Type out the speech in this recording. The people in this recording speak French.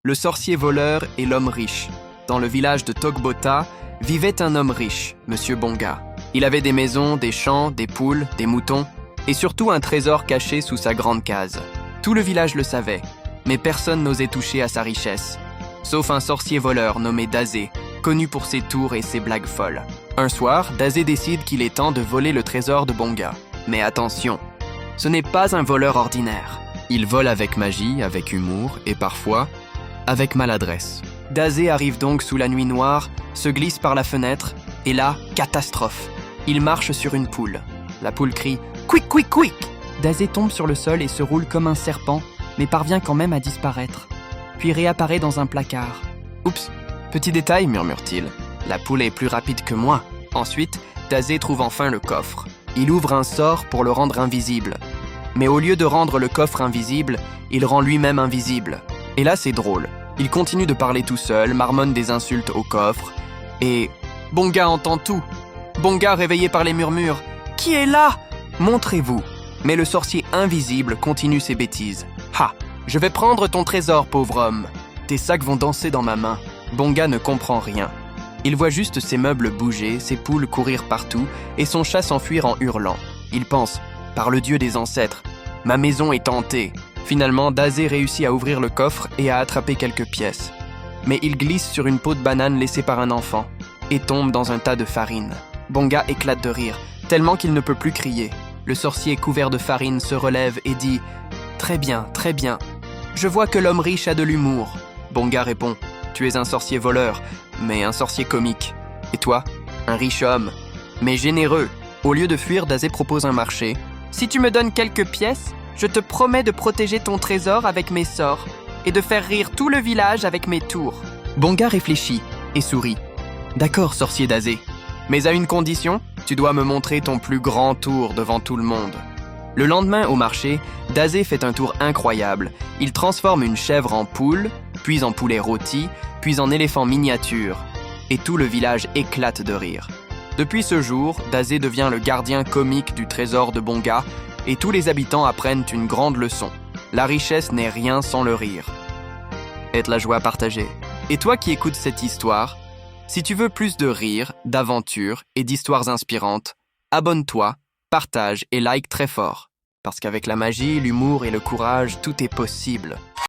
le sorcier voleur et l'homme riche. Dans le village de Togbota, vivait un homme riche, Monsieur Bonga. Il avait des maisons, des champs, des poules, des moutons, et surtout un trésor caché sous sa grande case. Tout le village le savait, mais personne n'osait toucher à sa richesse, sauf un sorcier voleur nommé Dazé, connu pour ses tours et ses blagues folles. Un soir, Dazé décide qu'il est temps de voler le trésor de Bonga. Mais attention, ce n'est pas un voleur ordinaire. Il vole avec magie, avec humour et parfois avec maladresse. Dazé arrive donc sous la nuit noire, se glisse par la fenêtre et là, catastrophe. Il marche sur une poule. La poule crie « Quick, quick, quick !» Dazé tombe sur le sol et se roule comme un serpent, mais parvient quand même à disparaître. Puis réapparaît dans un placard. « Oups, petit détail, murmure-t-il. La poule est plus rapide que moi. » Ensuite, Dazé trouve enfin le coffre. Il ouvre un sort pour le rendre invisible. Mais au lieu de rendre le coffre invisible, il rend lui-même invisible. Et là, c'est drôle. Il continue de parler tout seul, marmonne des insultes au coffre. Et Bonga entend tout. Bonga, réveillé par les murmures. « Qui est là ? Montrez-vous !» Mais le sorcier invisible continue ses bêtises. « Ha ! Je vais prendre ton trésor, pauvre homme. Tes sacs vont danser dans ma main. » Bonga ne comprend rien. Il voit juste ses meubles bouger, ses poules courir partout et son chat s'enfuir en hurlant. Il pense « Par le dieu des ancêtres, ma maison est hantée !» Finalement, Dazé réussit à ouvrir le coffre et à attraper quelques pièces. Mais il glisse sur une peau de banane laissée par un enfant et tombe dans un tas de farine. Bonga éclate de rire, tellement qu'il ne peut plus crier. Le sorcier couvert de farine se relève et dit « Très bien, très bien. Je vois que l'homme riche a de l'humour. » Bonga répond « Tu es un sorcier voleur, mais un sorcier comique. Et toi, un riche homme, mais généreux. » Au lieu de fuir, Dazé propose un marché. « Si tu me donnes quelques pièces, je te promets de protéger ton trésor avec mes sorts et de faire rire tout le village avec mes tours. » Bonga réfléchit et sourit. « D'accord, sorcier Dazé, mais à une condition, tu dois me montrer ton plus grand tour devant tout le monde. » Le lendemain, au marché, Dazé fait un tour incroyable. Il transforme une chèvre en poule, puis en poulet rôti, puis en éléphant miniature. Et tout le village éclate de rire. Depuis ce jour, Dazé devient le gardien comique du trésor de Bonga et tous les habitants apprennent une grande leçon. La richesse n'est rien sans le rire. Et la joie partagée. Et toi qui écoutes cette histoire, si tu veux plus de rire, d'aventures et d'histoires inspirantes, abonne-toi, partage et like très fort. Parce qu'avec la magie, l'humour et le courage, tout est possible.